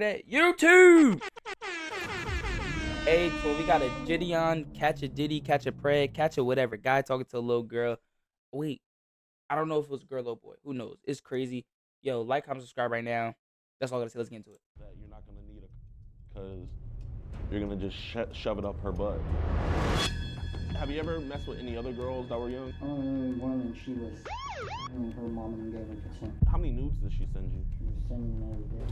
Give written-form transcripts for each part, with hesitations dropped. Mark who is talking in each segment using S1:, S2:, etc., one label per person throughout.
S1: at YouTube. Hey, so we got a Jidion, catch a Diddy, catch a Pred, catch a whatever guy talking to a little girl. Wait, I don't know if it was a girl or boy. Who knows? It's crazy. Yo, like, comment, subscribe right now. That's all I gotta say. Let's get into it.
S2: That you're not gonna need it because you're gonna just shove it up her butt. Have you ever messed with any other girls that were young?
S3: One, and she was, her mom and gave her consent.
S2: How many nudes did she send you?
S3: She was sending me every day.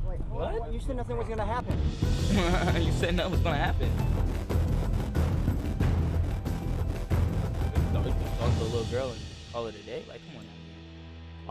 S4: Wait.
S1: What?
S4: You said nothing was gonna happen.
S1: You said nothing was gonna happen. You just talk to a little girl and call it a day. Like, come on now.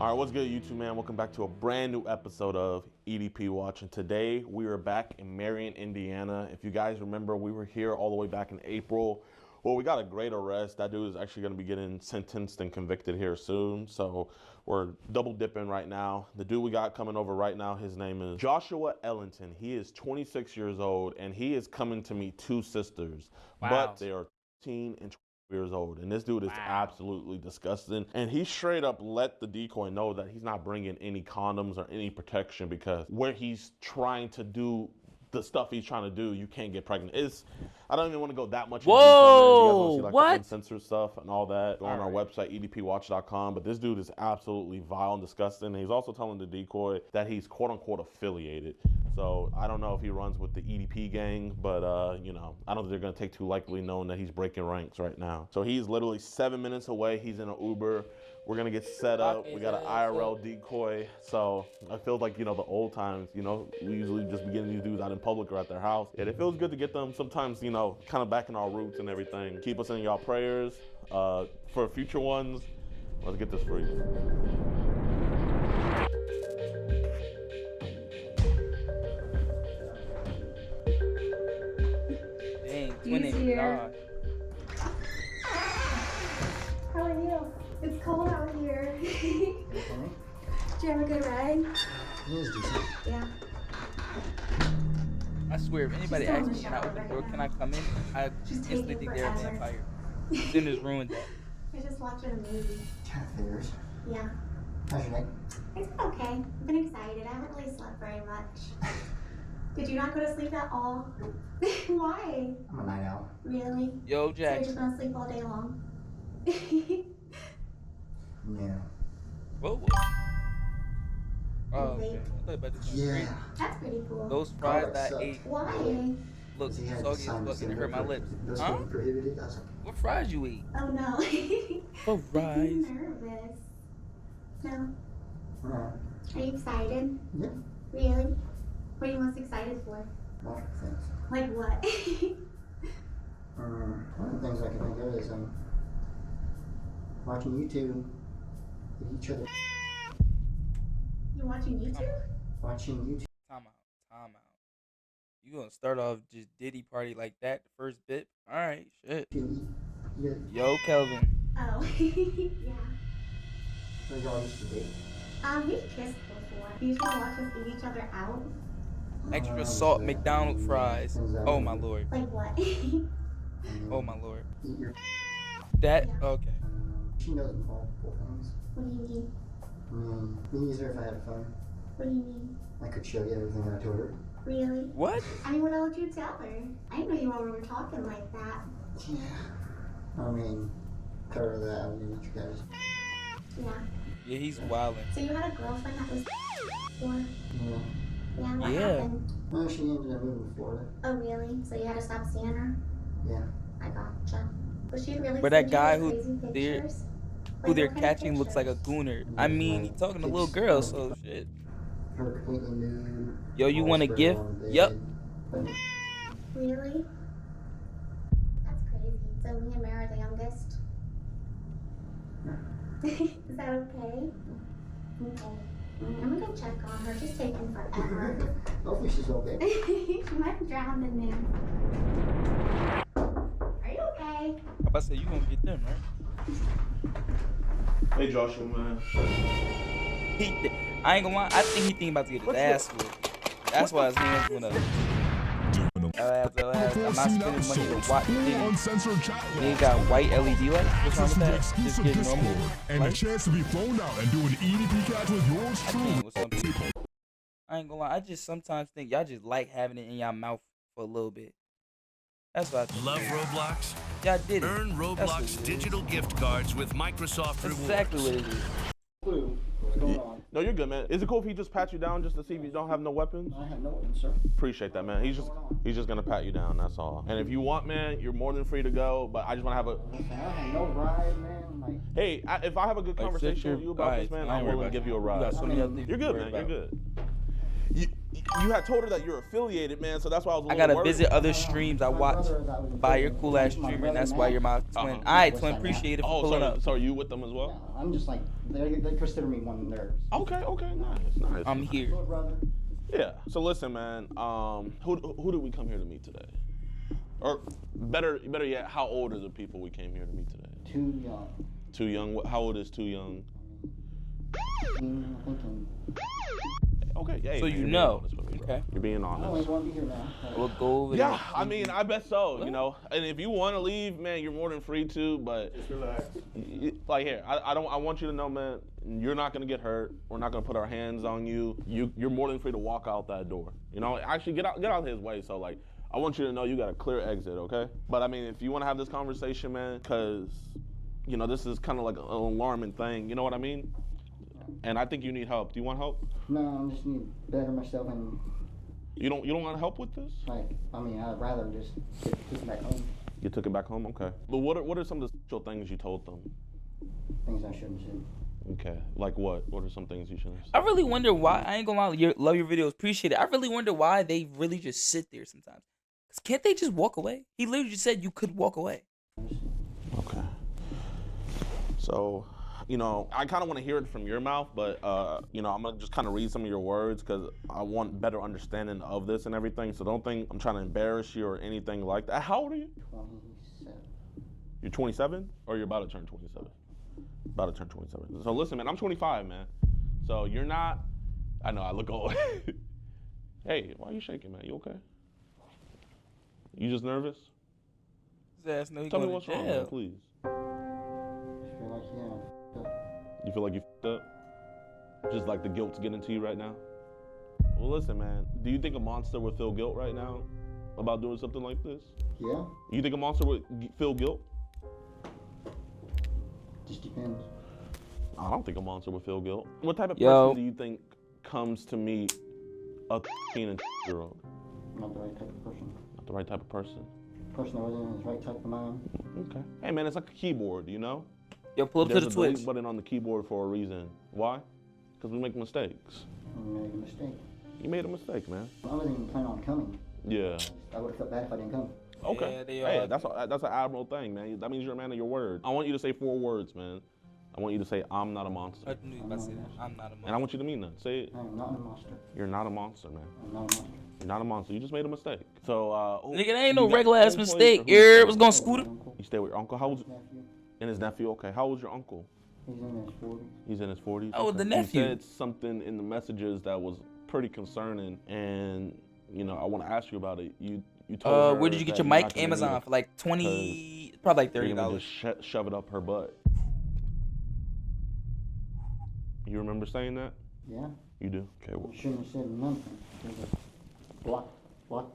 S2: All right, what's good, YouTube, man? Welcome back to a brand new episode of EDP Watch. And today we are back in Marion, Indiana. If you guys remember, we were here all the way back in April. Well, we got a great arrest. That dude is actually going to be getting sentenced and convicted here soon. So we're double dipping right now. The dude we got coming over right now, his name is Joshua Ellington. He is 26 years old, and he is coming to meet two sisters.
S1: Wow.
S2: But they are 13 and 12 years old, and this dude is absolutely disgusting. And he straight up let the decoy know that he's not bringing any condoms or any protection, because where he's trying to do the stuff he's trying to do, you can't get pregnant. I don't even want to go that much into detail, man. You guys want to see, like,
S1: what?
S2: the uncensored stuff and all that, go on our website, edpwatch.com. But this dude is absolutely vile and disgusting. And he's also telling the decoy that he's quote-unquote affiliated. So I don't know if he runs with the EDP gang, but you know, I don't think they're gonna take too likely knowing that he's breaking ranks right now. So he's literally 7 minutes away. He's in an Uber. We're gonna get set up. We got an IRL decoy. So I feel like, you know, the old times, you know, we usually just be getting these dudes out in public or at their house. And it feels good to get them sometimes, you know, kind of back in our roots and everything. Keep us in y'all prayers for future ones. Let's get this free.
S1: God.
S5: How are you? It's cold out here. Did you have a good ride?
S3: It was decent.
S5: Yeah.
S1: I swear, if anybody
S5: She's
S1: asks me
S5: still
S1: can I
S5: in the
S1: open the
S5: shower
S1: door,
S5: right
S1: can I come in? I
S5: She's
S1: instantly
S5: taking
S1: think they're a
S5: forever.
S1: vampire. Sin has ruined that.
S5: I was just watching a movie.
S3: Cat figures.
S5: Yeah.
S3: How's your night?
S5: It's been okay. I've been excited. I haven't really slept very much. Did you not go to sleep at all? Why?
S3: I'm a night owl.
S5: Really?
S1: Yo,
S5: So
S1: Jack.
S5: you're just gonna sleep all day long?
S3: Yeah.
S1: Whoa. Oh, okay. I thought about this one.
S3: Yeah.
S5: That's pretty cool.
S1: Those fries
S3: Oh,
S1: that I
S3: sucked.
S1: ate
S5: Why?
S1: look
S3: He had
S1: soggy as
S3: signed
S1: fuck and it hurt my lips.
S3: Those
S1: Huh?
S3: were prohibited. I was like,
S1: What fries you eat?
S5: Oh no.
S1: Oh, fries.
S5: I'm nervous. No.
S3: alright.
S5: Are you excited?
S3: Yeah.
S5: Really? What are you most excited for?
S3: Lots of things.
S5: Like what?
S3: One of the things I can think of is watching YouTube with each other.
S5: You watching YouTube?
S3: Watching YouTube.
S1: Time out. You gonna start off just Diddy party like that, the first bit? Alright, shit.
S3: Yeah.
S1: Yo, Kelvin.
S5: Oh, yeah.
S3: So y'all used to date.
S5: We've kissed before. You just want to watch us eat each other out?
S1: Extra salt McDonald's fries. Oh my lord.
S5: Like what?
S1: Oh my lord.
S3: Eat your.
S1: That
S5: Yeah.
S1: okay.
S3: She knows multiple things.
S5: What do you mean?
S3: It'd be easier if I had a phone.
S5: What do you mean?
S3: I could show you everything I told her.
S5: Really?
S1: What?
S5: I mean, what else would you tell her? I didn't know you all were talking like that.
S3: Yeah. Tell her that I would meet you guys.
S5: Yeah.
S1: Yeah, he's wildin'.
S5: So you had a girlfriend that was before?
S3: Yeah.
S5: Yeah, what
S1: Yeah.
S5: happened?
S3: No, she ended up moving to Florida.
S5: Oh, really? So you had to stop seeing her?
S3: Yeah.
S5: I gotcha. Was she really
S1: But that
S5: send you
S1: guy
S5: those
S1: who
S5: crazy
S1: they're-
S5: pictures?
S1: Who
S5: Like,
S1: they're
S5: what kind of
S1: catching looks like a
S5: pictures?
S1: gooner. I mean, he's talking to little girls, so shit.
S3: Her completely nude.
S1: Yo, you
S3: all
S1: want a
S3: spread
S1: gift?
S3: on the bed.
S1: Yep.
S5: Really? That's crazy. So me and Mara are the youngest? Is that okay? Okay. I'm gonna go check on her. She's taking forever.
S3: Hopefully she's okay.
S5: She might drown in there. Are you okay?
S1: I say you gonna get them, right?
S2: Hey, Joshua, man.
S1: I ain't gonna lie, I think he thinking about to get his ass whooped. That's why his hands went up. I'm not spending money to watch things. They got white LED lights. What's wrong with that? Just get normal
S6: and a
S1: lights.
S6: chance to be flown out and do an EDP catch with yours
S1: I
S6: truly.
S1: can't with something. I ain't gonna lie. I just sometimes think y'all just like having it in y'all mouth for a little bit. That's what I think.
S6: Love Roblox?
S1: Y'all did it.
S6: Earn
S1: That's what
S6: Roblox
S1: it is.
S6: digital gift cards with Microsoft
S1: That's
S6: Rewards.
S1: exactly what it is.
S3: Clue. What's going on?
S2: No, you're good, man. Is it cool if he just pat you down just to see if you don't have no weapons?
S3: I have no weapons, sir.
S2: Appreciate that, man. He's just gonna pat you down. That's all. And if you want, man, you're more than free to go. But I just want to have a.
S3: Listen, I have no ride, man. Like,
S2: Hey, if I have a good
S1: Like,
S2: conversation
S1: sit your
S2: with you about this,
S1: guys,
S2: man,
S1: I
S2: I'm
S1: ain't worried
S2: willing to
S1: about
S2: give you a
S1: You
S2: ride.
S1: got so many other things
S2: You're
S1: to
S2: good,
S1: worry
S2: man. You're
S1: about.
S2: good. You had told her that you're affiliated, man, so that's why I was a
S1: I
S2: little
S1: gotta
S2: worried.
S1: visit other streams I watch by your cool ass streamer, and that's why you're my twin. Alright, twin, appreciate it for
S2: Oh,
S1: pulling up.
S2: so are you with them as well?
S3: yeah, I'm just like, they consider me one of theirs.
S2: Okay, nice.
S1: I'm here.
S3: Little brother.
S2: Yeah. So listen, man. Who did we come here to meet today? Or better yet, how old are the people we came here to meet today?
S3: Too young.
S2: Too young. How old is too young?
S3: I'm thinking,
S2: Okay. Yeah.
S1: So
S2: man,
S1: you
S2: you're being
S1: know.
S2: honest with me, bro.
S1: Okay.
S2: You're being
S3: I always
S2: honest.
S3: want to be here now.
S1: We'll go over
S2: Yeah,
S1: there.
S2: I mean, I bet so. You know, and if you want to leave, man, you're more than free to. But
S7: Just relax.
S2: like here, I want you to know, man, you're not gonna get hurt. We're not gonna put our hands on you. You're more than free to walk out that door. You know, actually get out of his way. So like, I want you to know you got a clear exit, okay? But I mean, if you want to have this conversation, man, because you know this is kind of like an alarming thing. You know what I mean? And I think you need help. Do you want help?
S3: No, I just need to better myself and,
S2: You don't want help with this?
S3: like, I mean, I'd rather just get it back home.
S2: You took it back home, okay. But what are some of the sexual things you told them?
S3: Things I shouldn't say.
S2: Okay, like what? What are some things you shouldn't have
S1: I
S2: said?
S1: really wonder why. I ain't gonna lie. Love your videos. Appreciate it. I really wonder why they really just sit there sometimes. 'Cause can't they just walk away? He literally just said you could walk away.
S2: Okay. So, you know, I kind of want to hear it from your mouth, but, you know, I'm going to just kind of read some of your words because I want better understanding of this and everything. So don't think I'm trying to embarrass you or anything like that. How old are you?
S3: 27.
S2: You're 27 or you're about to turn 27? About to turn 27. So listen, man, I'm 25, man. So you're not, I know I look old. Hey, why are you shaking, man? You okay? You just nervous?
S1: His ass know he
S2: Tell me
S1: going
S2: what's
S1: to
S2: wrong,
S1: jail.
S2: man, please.
S3: I feel like, yeah.
S2: You feel like you f***ed up? Just like the guilt's getting to you right now? Well, listen, man. Do you think a monster would feel guilt right now about doing something like this?
S3: Yeah,
S2: You think a monster would feel guilt?
S3: just depends.
S2: I don't think a monster would feel guilt. What type of
S1: Yo.
S2: person do you think comes to meet a 13-year-old?
S3: Not the right type of person.
S2: Not the right type of person.
S3: Person that wasn't in his right type of mind.
S2: Okay. Hey, man, it's like a keyboard, you know?
S1: Yo, pull up to
S2: There's
S1: the
S2: a delete
S1: Twitch.
S2: button on the keyboard for a reason. Why? Because we make mistakes.
S3: I made a mistake.
S2: You made a mistake, man.
S3: I wasn't even planning on coming.
S2: Yeah.
S3: I would have felt bad if I didn't come.
S2: Okay.
S1: Yeah, they
S2: Hey,
S1: are.
S2: that's an admirable thing, man. That means you're a man of your word. I want you to say 4 words, man. I want you to say, I'm not a monster.
S1: I knew you about to say that. I'm not a
S2: And I
S1: monster.
S2: want you to mean that. Say it.
S3: I am not a monster.
S2: You're not a monster, man.
S3: I'm not a monster.
S2: You're not a monster. You just made a mistake. So,
S1: Nigga, that ain't
S2: you
S1: no
S2: got
S1: regular ass
S2: home place
S1: mistake.
S2: or who you stay
S1: It was
S2: with?
S1: gonna scooter.
S3: Uncle,
S2: You stay with your uncle. How old's
S3: nephew,
S2: and his nephew? Okay. How old's your uncle?
S3: he's in his 40s.
S2: He's in his 40s.
S1: Oh,
S2: okay.
S1: the nephew.
S2: You said something in the messages that was pretty concerning, and you know I want to ask you about it. You told her
S1: Where did you get
S2: that
S1: your
S2: you're not
S1: mic?
S2: gonna
S1: Amazon
S2: need it
S1: for like 20, probably like
S2: you're
S1: $30.
S2: gonna just shove it up her butt. You remember saying that?
S3: Yeah,
S2: You do. Okay. Well,
S3: you shouldn't have said nothing. You just block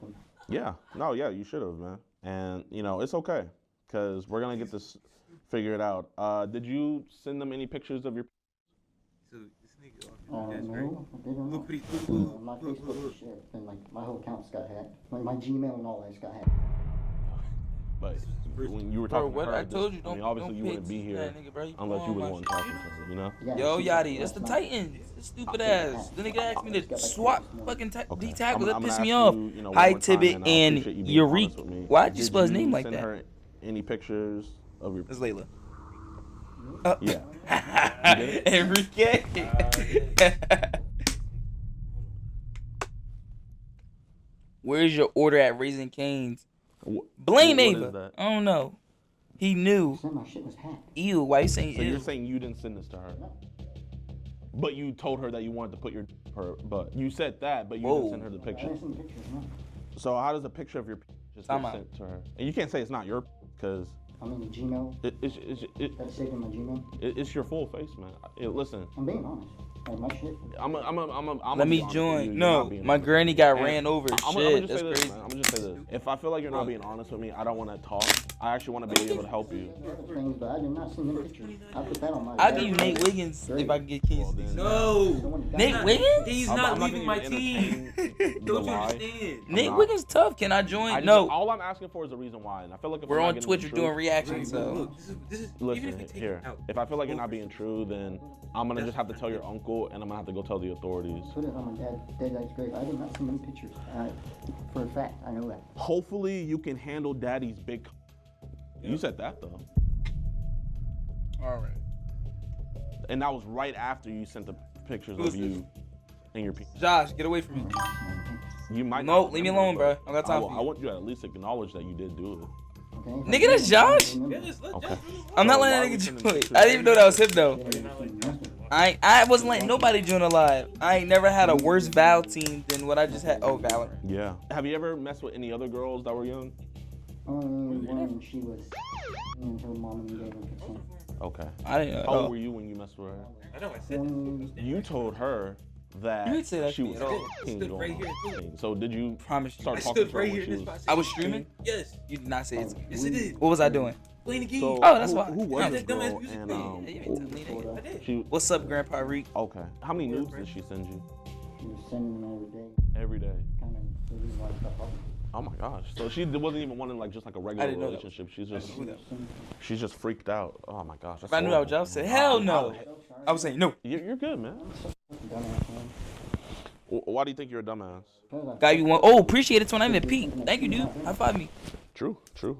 S3: them.
S2: yeah. No. Yeah. You should have, man. And you know it's okay, cause we're gonna get this figured out. Did you send them any pictures of your?
S7: So this nigga
S3: Oh,
S7: on his
S3: no,
S7: right.
S3: they don't know.
S7: Look pretty.
S3: My Facebook shit, and like my whole account's got hacked. Like my Gmail and all that's got hacked.
S2: But when you were
S1: Bro,
S2: talking
S1: what
S2: to her,
S1: I told you,
S2: I mean,
S1: don't
S2: obviously you
S1: pay
S2: wouldn't be
S1: attention to
S2: here
S1: that nigga, bro. You
S2: unless you was
S1: blowing
S2: one
S1: my
S2: talking to her, you know?
S3: Yeah,
S1: Yo,
S3: she's-
S1: Yachty, that's the
S3: not-
S1: Titan. The stupid
S3: I
S1: ass.
S3: think
S1: The
S3: that-
S1: nigga asked me
S3: it's
S1: to
S3: got that
S1: swap
S3: this morning.
S1: fucking
S2: Okay.
S1: D-tackle. That
S2: I'm
S1: pissed
S2: gonna
S1: me
S2: ask
S1: off.
S2: you, you know, one
S1: Hi,
S2: more time,
S1: Tibbet
S2: and I
S1: and
S2: appreciate you being honest
S1: Yariq.
S2: with me.
S1: Why'd you
S2: Did
S1: spell his name like
S2: send
S1: that?
S2: her any pictures of your?
S1: It's Layla.
S2: Yeah.
S1: Enrique. Where's your order at Raising Cane's? Blame
S2: what
S1: Ava.
S2: is that?
S1: I don't know. He knew.
S3: Said my shit was hacked.
S1: Ew, why you saying
S2: So
S1: ew?
S2: you're saying you didn't send this to her, but you told her that you wanted to put her butt. You said that, but you
S1: Whoa.
S2: didn't send her the
S3: I
S2: picture.
S3: didn't send pictures, no.
S2: So how does a picture of your just
S1: Time
S2: get
S1: out.
S2: sent to her? And you can't say it's not your because
S3: I mean, the Gmail,
S2: it's
S3: that's saved in my Gmail.
S2: it's your full face, man. Listen,
S3: I'm being honest. Like, my shit.
S1: Let me join. No, my granny got ran over. Shit, that's crazy.
S2: I'm gonna just say this. If I feel like you're not being honest with me, I don't want to talk. I actually want to be able to help you.
S3: Other things, but I did not see them pictures. I put that on my.
S1: I'll give you Nate Wiggins if I can get keys.
S7: No.
S1: Nate Wiggins?
S7: He's
S2: I'm
S7: not
S2: not
S7: leaving
S2: gonna
S7: my
S2: even
S7: team.
S2: entertain
S7: Don't
S2: the
S7: you
S2: lie.
S7: understand?
S1: Nate Wiggins tough. Can I join? No.
S2: All I'm asking for is a reason why, and I feel like if
S1: We're
S2: I'm not
S1: on
S2: getting
S1: Twitch.
S2: the
S1: We're doing
S2: truth-
S1: reactions. So
S7: Look, this is even
S2: Listen
S7: if we take
S2: here.
S7: it out.
S2: If I feel like you're not being true, then I'm gonna just have to tell your uncle, and I'm gonna have to go tell the authorities.
S3: Put it on my dad's grave. I did not see them pictures. For a fact, I know that.
S2: Hopefully, you can handle daddy's big. You said that though,
S1: all right.
S2: and that was right after you sent the pictures
S1: Who's
S2: of you and your.
S1: Josh, get away from me.
S2: You might.
S1: No,
S2: not
S1: leave me
S2: remember,
S1: alone,
S2: but
S1: bro. I don't got time for you.
S2: I want you to at least acknowledge that you did do it.
S3: Okay?
S1: Nigga, that's Josh?
S7: Yes, let
S2: Okay.
S7: Josh
S1: I'm not
S2: So why
S1: letting
S2: we
S1: that
S2: sending
S1: nigga
S2: pictures?
S1: join. I didn't even know that was him though.
S3: I
S1: I wasn't letting nobody join alive. I ain't never had a worse Val team than what I just had. Oh, Valorant.
S2: Yeah. Have you ever messed with any other girls that were young?
S3: Only one, she was, and her mom and gave her consent.
S2: Okay.
S1: I didn't know.
S2: How old were you when you messed with her?
S7: I know I said that.
S2: You told her that
S1: You didn't say that
S2: she
S1: to me
S2: was
S1: at all.
S2: 15
S7: Stood
S2: going
S7: right
S2: on
S7: here, too.
S2: 15. So did you
S1: Promise you.
S2: start
S7: I
S2: talking
S7: stood
S2: to her
S7: right
S2: when
S7: here
S2: she
S7: in this
S2: was
S7: spot.
S1: I was streaming.
S7: Yes.
S1: You did not say it to me.
S7: Yes, it did.
S1: What was I doing?
S7: Playing the game.
S2: So
S1: Oh, that's why.
S2: who was
S7: Yeah,
S2: this
S7: that dumbass
S2: girl?
S7: music
S2: And
S7: played.
S1: Yeah, you didn't tell me, nigga.
S7: I did.
S2: she
S1: What's up, Grandpa Reek?
S2: okay. How many nudes did she send you
S3: She was sending them every day.
S2: every day?
S3: Kind of really like the problem.
S2: Oh my gosh. So she wasn't even wanting like just like a regular
S1: didn't know that.
S2: relationship.
S1: knew that.
S2: She's just freaked out. Oh my gosh.
S1: If I knew I was Josh, I said, hell no. I was saying no.
S2: You're good, man.
S3: Dumbass, man.
S2: Why do you think you're a dumbass?
S1: Got you one. Oh, appreciate it when I'm at peak. Thank you, dude. High five me.
S2: True.
S3: Is there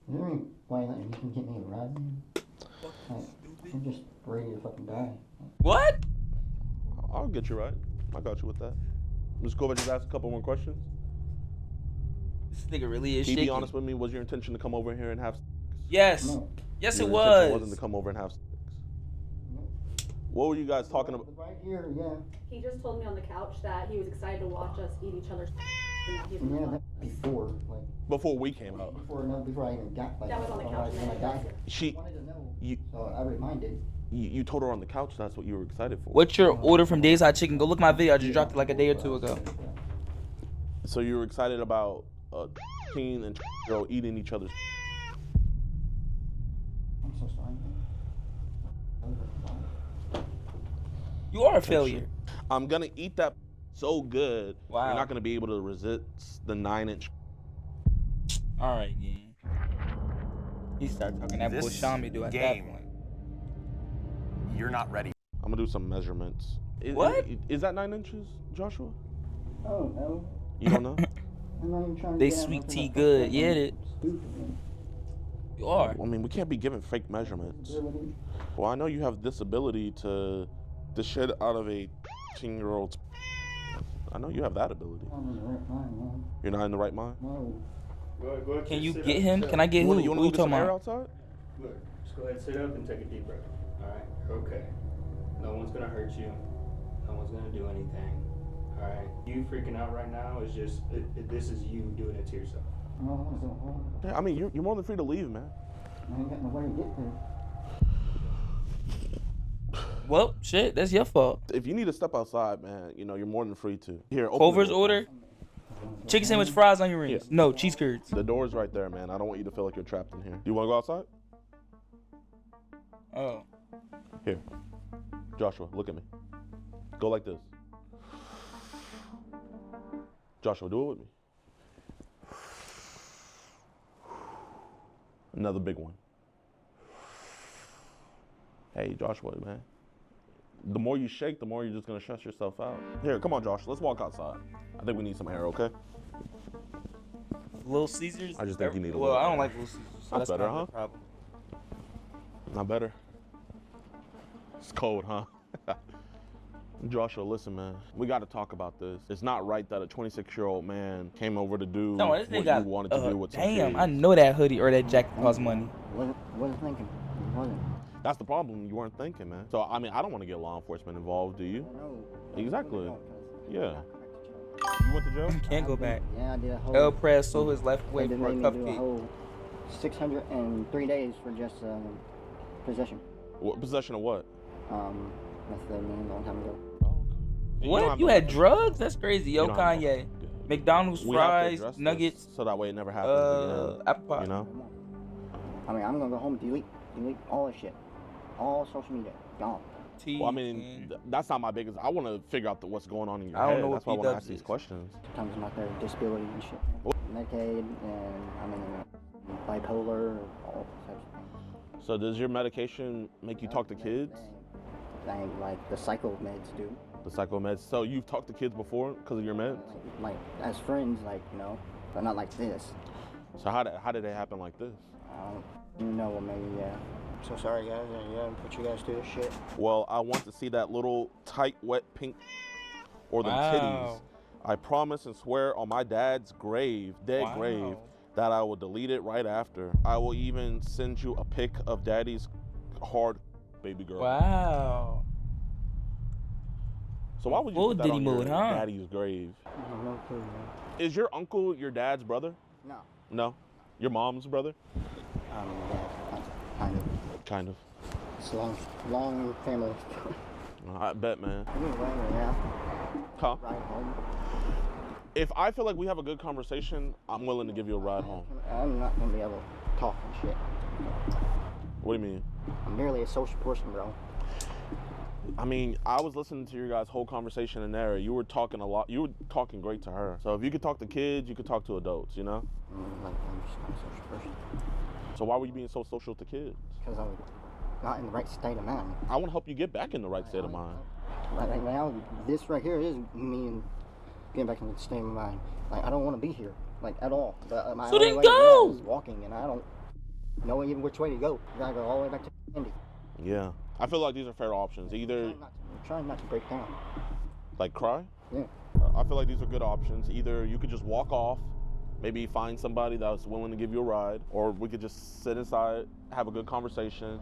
S3: any way that you can get me a ride, man? Like, I'm just ready to fucking die.
S1: What?
S2: I'll get you right. I got you with that. Let's go over and just ask a couple more questions.
S1: This nigga really is
S2: Can you
S1: shaking.
S2: be honest with me? Was your intention to come over here and have sex?
S1: Yes.
S3: No.
S1: Yes,
S2: Your
S1: it
S2: intention wasn't
S1: was.
S2: to come over and have sex.
S3: No.
S2: What were you guys talking about?
S3: Right here, yeah.
S8: He just told me on the couch that he was excited to watch us eat each other's and that he was
S3: Yeah, that before, like,
S2: Before we came out.
S3: before I even got, like,
S8: That was on the couch.
S3: when I got here.
S2: She,
S3: I wanted to know,
S2: you,
S3: so I reminded.
S2: you told her on the couch that's what you were excited for.
S1: What's your order from Days Hot Chicken? Go look my video. I just dropped it like a day or two ago.
S2: So you were excited about a teen and girl eating each other's.
S3: I'm so sorry.
S1: You are a failure.
S2: I'm gonna eat that so good.
S1: Wow.
S2: You're not gonna be able to resist the 9-inch.
S1: All right, yeah. He started talking that
S9: This
S1: bullshit on me, dude. At that
S9: game.
S1: point.
S9: You're not ready.
S2: I'm gonna do some measurements.
S1: What?
S2: Is that 9 inches, Joshua?
S3: Oh, no.
S2: You don't know?
S3: I'm not even trying to
S1: They
S3: get out
S1: sweet
S3: nothing
S1: tea
S3: like
S1: good.
S3: that.
S1: Yeah,
S3: I'm
S1: it.
S3: Stupid, man.
S1: You are.
S2: I mean, we can't be giving fake measurements.
S3: Ability.
S2: Well, I know you have this ability to the shit out of a 10-year-old's. I know you have that ability.
S3: I'm in the right mind, man.
S2: You're not in the right mind.
S3: No.
S1: Can you get him? Can I get who?
S2: You want
S1: Who
S2: to
S1: you
S2: go get some
S1: talking
S2: air
S1: about?
S2: outside?
S10: Look, just go ahead, sit up and take a deep breath. Alright, you're okay. No one's gonna hurt you. No one's gonna do anything. Alright? You freaking out right now is just, this is you doing it to yourself.
S3: I don't want to go home.
S2: Yeah, I mean, you're more than free to leave, man.
S3: I ain't got nowhere to get there.
S1: Well, shit, that's your fault.
S2: If you need to step outside, man, you're more than free to. Here, open
S1: Culver's
S2: the door.
S1: order. Chicken sandwich, fries, onion rings.
S2: Yeah.
S1: No, cheese curds.
S2: The door's right there, man. I don't want you to feel like you're trapped in here. You want to go outside?
S1: Oh.
S2: Here. Joshua, look at me. Go like this. Joshua, do it with me. Another big one. Hey, Joshua, man. The more you shake, the more you're just going to stress yourself out. Here, come on, Josh. Let's walk outside. I think we need some air, okay?
S1: Little Caesars.
S2: I just think you need a
S1: Well,
S2: little
S1: I don't
S2: air.
S1: like Little Caesars. So
S2: That's
S1: that's
S2: better,
S1: kind of
S2: huh?
S1: the problem.
S2: Not better. It's cold, huh? Joshua, listen, man. We got to talk about this. It's not right that a 26-year-old man came over to do
S1: No, this
S2: what you
S1: nigga
S2: wanted to do with some
S1: damn,
S2: kids.
S1: I know that hoodie or that jacket costs money.
S3: Wasn't thinking. Wasn't.
S2: That's the problem. You weren't thinking, man. So, I mean, I don't want to get law enforcement involved, do you?
S3: No.
S2: Exactly.
S3: No, 'cause
S2: Yeah. You went to jail?
S1: Can't go back.
S3: Yeah, I did a whole.
S1: El Press sold his left way
S3: They
S1: for a
S3: made me do a
S1: cupcake.
S3: whole 603 days for just possession.
S2: What, possession of what?
S3: Methamphetamine a long time ago.
S2: don't have
S1: What? You
S2: no
S1: had
S2: weapons.
S1: drugs? That's crazy. Yo,
S2: You don't have no-
S1: Kanye. McDonald's
S2: We have to
S1: fries,
S2: address this
S1: nuggets,
S2: so that way it never happens again.
S1: apple pie.
S2: You know?
S3: I mean, I'm gonna go home and delete all this shit. All social media, gone.
S2: Well, I mean, that's not my biggest. I want to figure out what's going on in your
S1: I don't
S2: head.
S1: know what
S2: That's why I want to
S1: P-dubs
S2: ask these
S1: is.
S2: questions.
S3: Sometimes I'm out there with disability and shit. Medicaid, and I'm in bipolar, all types of things.
S2: So does your medication make you talk to kids?
S3: Thing like the psycho meds do.
S2: The psycho meds. So you've talked to kids before because of your meds?
S3: Like as friends, like, you know, but not like this.
S2: So how did it happen like this?
S3: You know, maybe, yeah. So sorry, guys. Yeah, put you guys through this shit.
S2: Well, I want to see that little tight, wet pink or them titties. I promise and swear on my dad's grave, dead grave, that I will delete it right after. I will even send you a pic of daddy's hard baby girl.
S1: Wow.
S2: So why would you
S1: Full
S2: put that
S1: Diddy
S2: on
S1: mode,
S2: your
S1: huh?
S2: daddy's grave?
S3: No clue, man.
S2: Is your uncle your dad's brother?
S3: No.
S2: No? Your mom's brother?
S3: Yeah, kind of.
S2: Kind of.
S3: It's a long family.
S2: I bet, man.
S3: Anyway, yeah.
S2: Huh?
S3: Ride home.
S2: If I feel like we have a good conversation, I'm willing to give you a ride home.
S3: I'm not gonna be able to talk and shit.
S2: What do you mean?
S3: I'm merely a social person, bro.
S2: I mean, I was listening to your guys' whole conversation in there. You were talking a lot. You were talking great to her. So if you could talk to kids, you could talk to adults, you know?
S3: Like, I'm just not a social person.
S2: So why were you being so social to kids?
S3: Because I'm not in the right state of mind.
S2: I want to help you get back in the right state of mind.
S3: Right now, this right here is me and getting back in the state of mind. Like, I don't want to be here, like, at all. But my
S1: So
S3: only
S1: then
S3: way to
S1: go!
S3: get out is walking, and I don't know even which way to go. I gotta go all the way back to Indy.
S2: Yeah. I feel like these are fair options. Either,
S3: I'm trying not to break down.
S2: like, cry?
S3: Yeah.
S2: I feel like these are good options. Either you could just walk off, maybe find somebody that's willing to give you a ride, or we could just sit inside, have a good conversation,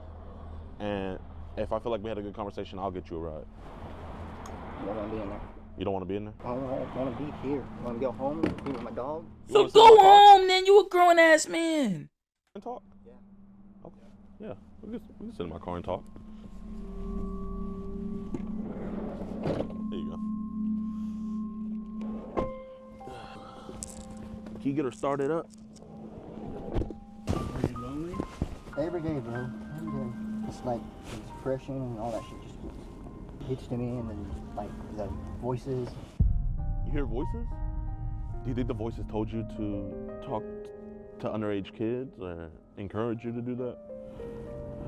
S2: and if I feel like we had a good conversation, I'll get you a ride.
S3: I don't want to be in there.
S2: You don't want to be in there?
S3: I don't want to be here. I want to go home, be with my dog.
S1: So go home, then. You a grown ass man.
S2: And talk?
S3: Yeah.
S2: Okay. Yeah. We can sit in my car and talk. There you go. Can you get her started up?
S7: Are you lonely?
S3: Every day, bro. Every day. It's like depression and all that shit just hits to me, and then like the voices.
S2: You hear voices? Do you think the voices told you to talk to underage kids or encourage you to do that?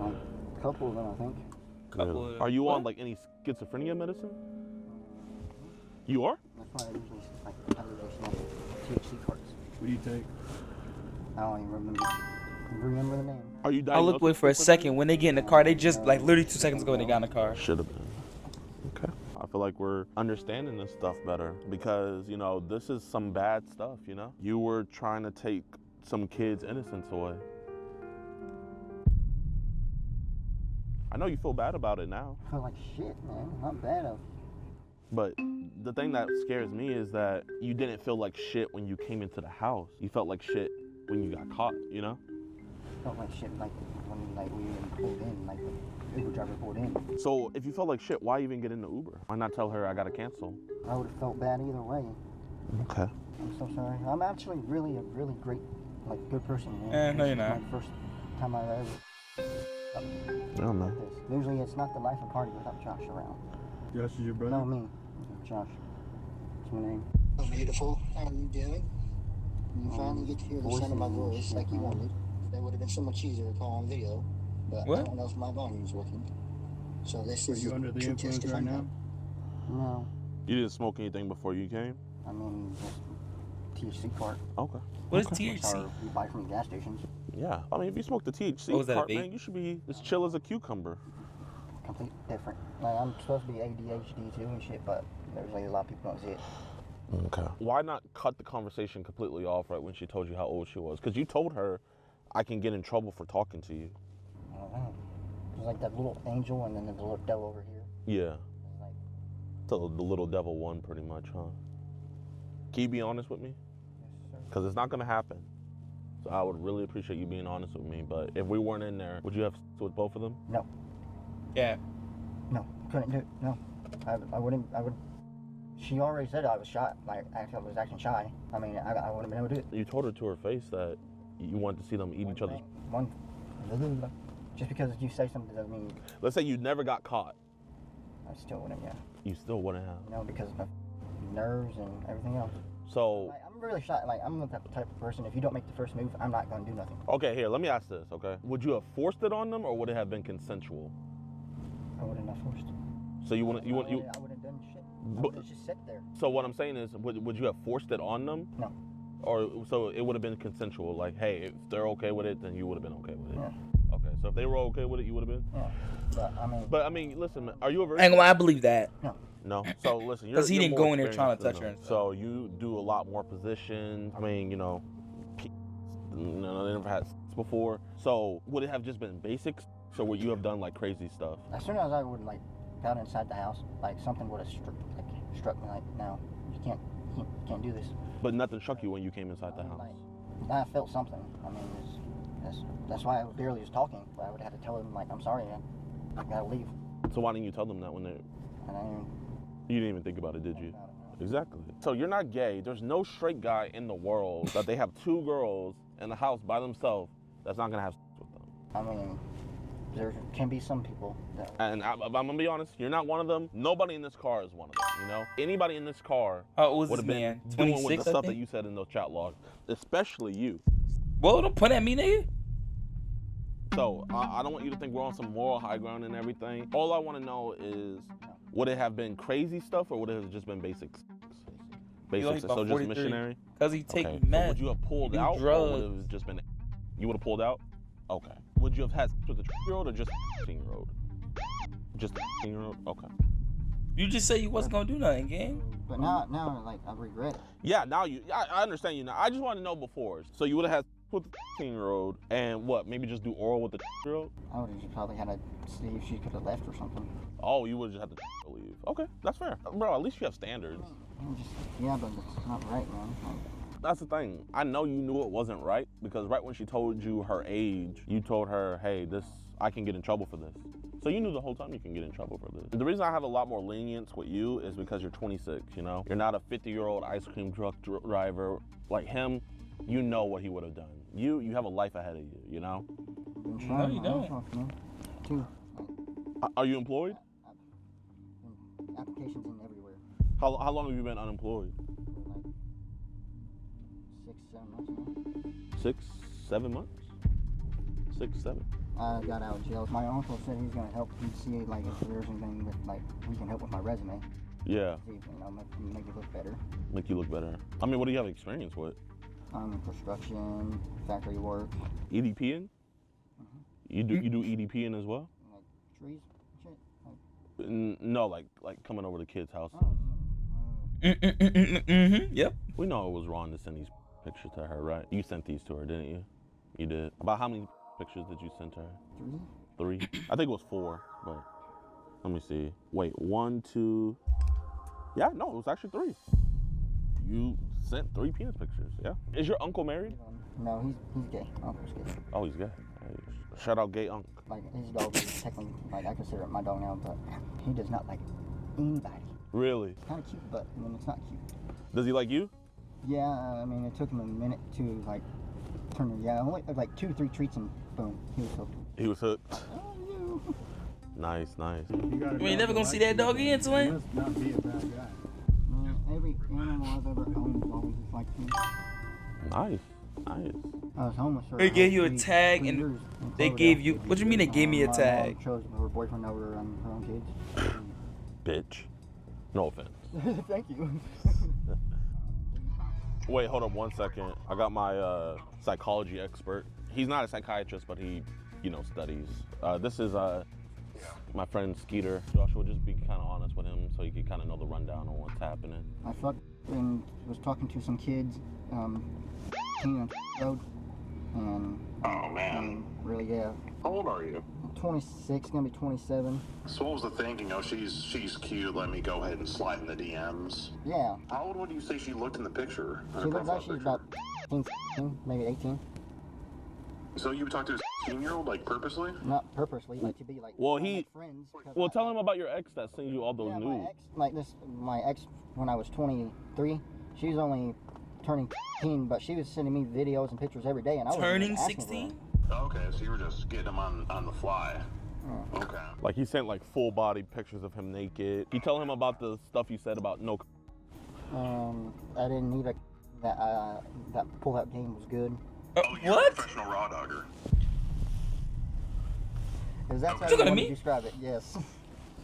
S3: A couple of them, I think.
S1: Couple of them.
S2: Are you
S1: What?
S2: on like any schizophrenia medicine? You are?
S3: That's why I usually smoke THC cards.
S7: What do you take?
S3: I don't even remember the name.
S2: Are you
S1: I
S2: diagnosed
S1: looked away
S2: with
S1: for a
S2: schizophrenia?
S1: second. When they get in the car, they just like literally 2 seconds ago they got in the car.
S2: Should have been. Okay. I feel like we're understanding this stuff better because, you know, this is some bad stuff, you know? You were trying to take some kids' innocence away. I know you feel bad about it now,
S3: I feel like shit, man. Not bad.
S2: but the thing that scares me is that you didn't feel like shit when you came into the house. You felt like shit when you got caught, you know?
S3: Felt like shit like when we even pulled in, like the Uber driver pulled in.
S2: So if you felt like shit, why even get in the Uber? Why not tell her I gotta cancel?
S3: I would have felt bad either way.
S2: Okay.
S3: I'm so sorry. I'm actually really a really great, like, good person, man.
S1: No,
S3: This
S1: you're
S3: is
S1: not.
S3: My first time I've ever.
S2: No, man.
S3: This. Usually it's not the life of party without Josh around.
S7: Josh is your brother?
S3: No, me. Josh. That's my name.
S11: Beautiful. How are you doing? You finally get to hear the sound of my voice like you wanted. That would have been so much easier to call on video, but
S1: What?
S11: I don't know if my volume's working. So this
S7: Are
S11: is
S7: you under the
S11: true test
S7: influence
S11: to
S7: right
S11: find
S7: now?
S11: out.
S3: No.
S2: You didn't smoke anything before you came?
S3: I mean, just THC cart.
S2: Okay.
S1: What is
S3: That's
S1: THC?
S3: how you buy from the gas stations.
S2: Yeah. I mean, if you smoke the THC
S1: Oh, is that a
S2: part,
S1: vape?
S2: man, you should be as chill as a cucumber.
S3: Complete different. Like, I'm supposed to be ADHD too and shit, but there's like a lot of people don't see it.
S2: Okay. Why not cut the conversation completely off right when she told you how old she was? Because you told her, I can get in trouble for talking to you.
S3: I don't know. There's like that little angel and then the little devil over here.
S2: Yeah.
S3: It's like,
S2: So the little devil won pretty much, huh? Can you be honest with me?
S3: yes, sir.
S2: Because it's not going to happen. So I would really appreciate you being honest with me. But if we weren't in there, would you have sex with both of them?
S3: No.
S1: Yeah.
S3: No. Couldn't do it. No. I wouldn't. I would. She already said I was shy, like I was acting shy. I mean, I wouldn't have been able to do it.
S2: You told her to her face that you wanted to see them eat each other's.
S3: Just because you say something doesn't mean.
S2: Let's say you never got caught.
S3: I still wouldn't, yeah.
S2: You still wouldn't have.
S3: No, because of my nerves and everything else.
S2: So.
S3: Like, I'm really shy. Like, I'm the type of person, if you don't make the first move, I'm not going to do nothing.
S2: Okay, here, let me ask this, okay? Would you have forced it on them, or would it have been consensual?
S3: I wouldn't have forced it.
S2: So you wouldn't,
S3: I wouldn't have done shit. I would have just sit there.
S2: So what I'm saying is, would you have forced it on them?
S3: No.
S2: Or, so it would have been consensual, like, hey, if they're okay with it, then you would have been okay with it.
S3: Yeah.
S2: Okay, so if they were okay with it, you would have been?
S3: Yeah.
S2: But I mean, listen, man, are you a virgin?
S1: Ain't gonna lie, I believe that.
S3: No.
S2: No. So listen,
S1: because he didn't go in there trying to touch her. And
S2: so you do a lot more positions. I mean, you know, they never had sex before. So would it have just been basics? So would you have done like crazy stuff?
S3: As soon as I would like got inside the house, like something would have struck me. Like, no, you can't do this.
S2: But nothing struck you when you came inside the house.
S3: Like, I felt something. I mean, that's why I barely was talking. But I would have to tell them like, I'm sorry, I gotta leave.
S2: So why didn't you tell them that when they? You didn't even think about it, did you? Exactly. So you're not gay. There's no straight guy in the world that they have two girls in the house by themselves that's not gonna have sex with them.
S3: I mean, there can be some people that.
S2: And I'm gonna be honest, you're not one of them. Nobody in this car is one of them. You know, anybody in this car
S1: would
S2: have been doing with the stuff that you said in those chat logs, especially you.
S1: Well, don't point at me, nigga.
S2: So I don't want you to think we're on some moral high ground and everything. All I want to know is, would it have been crazy stuff or would it have just been basics? Basics, so just missionary?
S1: Because he take
S2: okay.
S1: meth.
S2: So would you have pulled out
S1: drugs.
S2: or would it have just been, you would have pulled out? Okay. Would you have had sex with a 12-year-old or just a 15-year-old? Just a 15-year-old? Okay.
S1: You just said you wasn't going to do nothing, gang.
S3: But now, like, I regret it.
S2: Yeah, now I understand you now. I just want to know before. So you would have had with the 15-year-old and what, maybe just do oral with the 12-year-old?
S3: I would have probably had to see if she could have left or something.
S2: Oh, you would have just had to leave. Okay, that's fair. Bro, at least you have standards.
S3: Yeah, but it's not right, man.
S2: That's the thing. I know you knew it wasn't right because right when she told you her age, you told her, hey, I can get in trouble for this. So you knew the whole time you can get in trouble for this. The reason I have a lot more lenience with you is because you're 26, you know? You're not a 50-year-old ice cream truck driver like him. You know what he would have done. You have a life ahead of you, you know?
S1: No, you don't.
S2: Are you employed?
S3: Applications in everywhere.
S2: How long have you been unemployed?
S3: Like
S2: 6-7 months. 6, 7.
S3: I got out of jail. My uncle said he's gonna help me see like if there's anything that like we can help with my resume.
S2: Yeah.
S3: See, make it look better.
S2: Make you look better. I mean, what do you have experience with?
S3: Construction, factory work.
S2: EDPing? You do EDPing as well?
S3: Like trees and shit?
S2: No, like coming over to kids' house.
S1: Yep.
S2: We know it was wrong to send these pictures to her, right? You sent these to her, didn't you? You did. About how many pictures did you send to her? 3. I think it was 4, but let me see. Wait, 1, 2. Yeah, no, it was actually 3. You sent 3 penis pictures, yeah? Is your uncle married?
S3: No, he's gay. Uncle's gay.
S2: Oh, he's gay. Shout out gay uncle.
S3: Like, his dog is technically, like, I consider it my dog now, but he does not like anybody.
S2: Really?
S3: It's kind of cute, but I mean, it's not cute.
S2: Does he like you?
S3: Yeah, I mean, it took him a minute to, like, turn it. Yeah, only like 2 or 3 treats and boom, he was hooked.
S2: He was hooked. Nice.
S1: You ain't never gonna see that dog again, Twin.
S7: He must not be a bad guy.
S3: Man, every animal I've ever owned was always just like me.
S2: Nice.
S3: I was homeless for
S1: They gave you a
S3: 3
S1: tag and
S3: years
S1: they
S3: Florida.
S1: gave you. What do you mean they gave me a
S3: My
S1: tag?
S3: mom chose her boyfriend over her own kids.
S2: Bitch. No offense.
S3: Thank you.
S2: Wait, hold up 1 second. I got my psychology expert. He's not a psychiatrist, but he, studies. This is my friend Skeeter. Joshua, just be kind of honest with him so you can kind of know the rundown on what's happening.
S3: I fucked and was talking to some kids, road, and
S12: oh man,
S3: really, yeah.
S12: How old are you?
S3: 26, gonna be 27.
S12: So what was the thinking? She's cute. Let me go ahead and slide in the DMs.
S3: Yeah.
S12: How old would you say she looked in the picture?
S3: She looks like she's about 18, maybe 18.
S12: So you would talk to a 16-year-old, like purposely?
S3: Not purposely, like to be like.
S2: Well,
S3: make friends.
S2: Well, tell him about your ex that sends you all those
S3: Yeah,
S2: nudes.
S3: my ex, when I was 23, she was only turning 16, but she was sending me videos and pictures every day, and I was
S1: Turning 16?
S12: Okay, so you were just getting them on the fly. Okay.
S2: Like he sent like full body pictures of him naked. You tell him about the stuff you said about no.
S3: I didn't need that pull-out game was good.
S12: You're
S1: What?
S12: a professional raw dogger.
S3: Because that's how
S1: Talking
S3: you
S1: to
S3: want
S1: me?
S3: to describe it. Yes.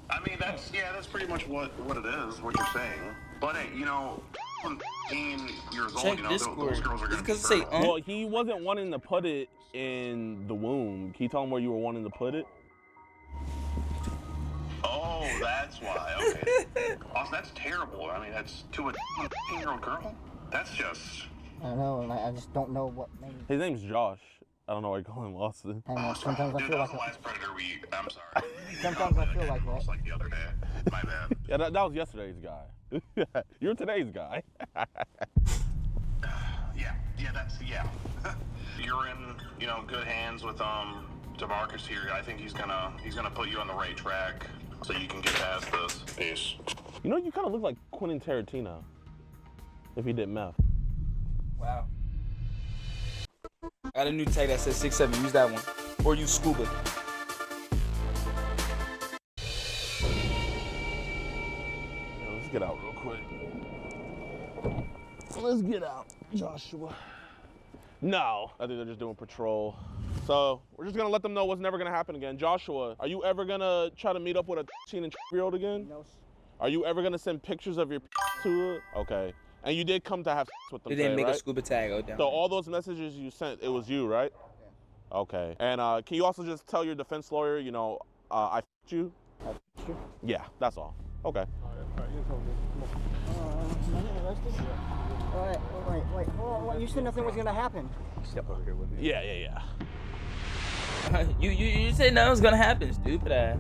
S12: I mean, that's pretty much what it is, what you're saying. But hey, 15 years old,
S1: Check
S12: those
S1: Discord.
S12: girls are
S1: It's
S12: gonna be
S1: because it say
S12: fertile.
S2: Well, he wasn't wanting to put it in the womb. Can you tell him where you were wanting to put it?
S12: Oh, that's why. Okay. Also, that's terrible. I mean, that's to a 15-year-old girl. That's just.
S3: I know, and I just don't know what made.
S2: His name's Josh. I don't know why you call him Austin.
S3: Hang on, sometimes I
S12: Dude,
S3: feel
S12: that was
S3: like.
S12: the last Predator I'm sorry.
S3: Sometimes I feel like that.
S12: Almost like the other day. My bad.
S2: Yeah, that was yesterday's guy. You're today's guy.
S12: Yeah, You're in, good hands with DeMarcus here. I think he's gonna put you on the right track so you can get past this. Peace.
S2: You know, you kind of look like Quentin Tarantino if he did meth.
S1: Wow. I got a new tag that says 6'7". Use that one. Or use scuba.
S2: Yeah, let's get out real quick. Let's get out, Joshua. No, I think they're just doing patrol. So we're just gonna let them know what's never gonna happen again. Joshua, are you ever gonna try to meet up with a 13 and 12-year-old again?
S3: No.
S2: Are you ever gonna send pictures of your to her? Okay. And you did come to have with them
S1: They didn't
S2: today,
S1: make
S2: right?
S1: a scuba tag. Oh, down.
S2: So all those messages you sent, it was you, right? Yeah. Okay. And can you also just tell your defense lawyer, I f***ed you?
S3: Sure.
S2: Yeah, that's all. Okay.
S3: Wait. Hold on. You said nothing was gonna happen.
S1: Step over here with me.
S2: Yeah.
S1: You said nothing was gonna happen, stupid ass.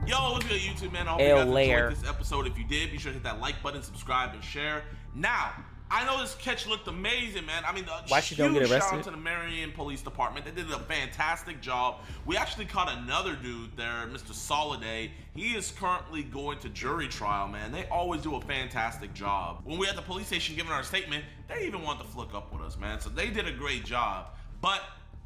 S13: Yo, what's good, YouTube, man? I hope you guys enjoyed this episode. If you did, be sure to hit that like button, subscribe, and share. Now, I know this catch looked amazing, man. I mean,
S1: why she don't get
S13: huge shout
S1: arrested?
S13: out to the Marion Police Department. They did a fantastic job. We actually caught another dude there, Mr. Soliday. He is currently going to jury trial, man. They always do a fantastic job. When we at the police station giving our statement, they even wanted to flick up with us, man. So they did a great job. But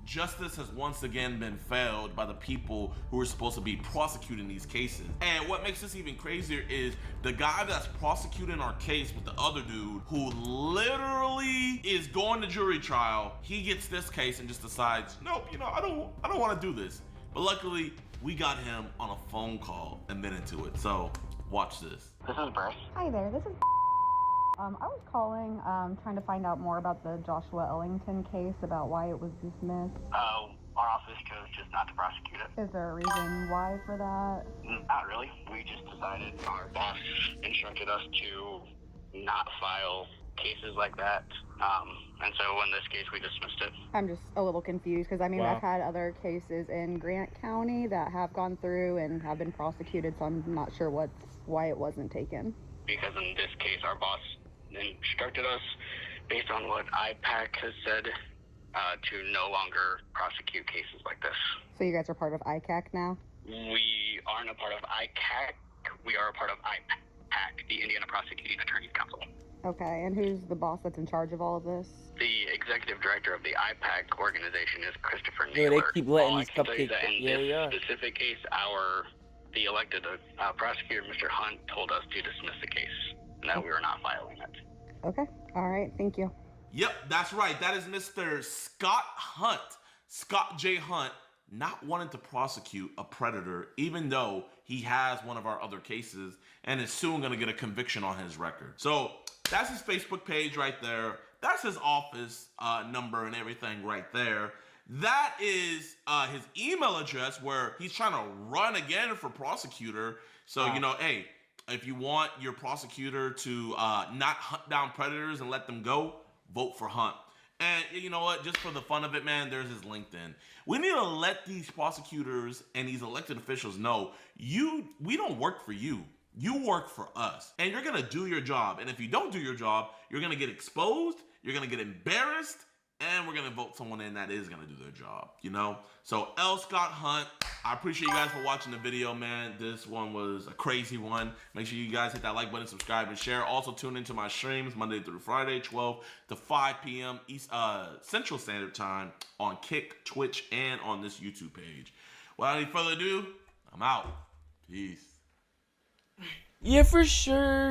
S13: justice has once again been failed by the people who are supposed to be prosecuting these cases. And what makes this even crazier is the guy that's prosecuting our case with the other dude, who literally is going to jury trial, he gets this case and just decides, nope, I don't want to do this. But luckily, we got him on a phone call a minute into it. So watch this.
S12: This is Bryce.
S14: Hi there, this is I was calling, trying to find out more about the Joshua Ellington case, about why it was dismissed.
S11: Our office chose just not to prosecute it.
S14: Is there a reason why for that?
S11: Not really. We just decided our boss instructed us to not file cases like that. And so in this case, we dismissed it.
S14: I'm just a little confused because,
S1: Wow.
S14: I've had other cases in Grant County that have gone through and have been prosecuted, so I'm not sure why it wasn't taken.
S11: Because in this case, our boss instructed us, based on what IPAC has said, to no longer prosecute cases like this.
S14: So you guys are part of ICAC now?
S11: We aren't a part of ICAC. We are a part of IPAC, the Indiana Prosecuting Attorneys Council.
S14: Okay, and who's the boss that's in charge of all of this?
S11: The executive director of the IPAC organization is Christopher
S1: Yeah,
S11: Naylor.
S1: they keep letting
S11: All I
S1: these
S11: can tell you
S1: cupcakes.
S11: that in
S1: Yeah,
S11: this
S1: yeah.
S11: specific case, the elected prosecutor, Mr. Hunt, told us to dismiss the case and that we were not filing it.
S14: Okay, all right, thank you.
S13: Yep, that's right. That is Mr. Scott Hunt, Scott J. Hunt, not wanting to prosecute a predator, even though he has one of our other cases and is soon going to get a conviction on his record. So that's his Facebook page right there. That's his office number and everything right there. That is his email address where he's trying to run again for prosecutor. So, hey, if you want your prosecutor to not hunt down predators and let them go, vote for Hunt. And you know what? Just for the fun of it, man, there's his LinkedIn. We need to let these prosecutors and these elected officials know we don't work for you. You work for us, and you're gonna do your job. And if you don't do your job, you're gonna get exposed, you're gonna get embarrassed, and we're gonna vote someone in that is gonna do their job, you know? So L. Scott Hunt, I appreciate you guys for watching the video, man. This one was a crazy one. Make sure you guys hit that like button, subscribe, and share. Also tune into my streams Monday through Friday, 12 to 5 p.m. Central Standard Time on Kick, Twitch, and on this YouTube page. Without any further ado, I'm out. Peace.
S1: Yeah, for sure.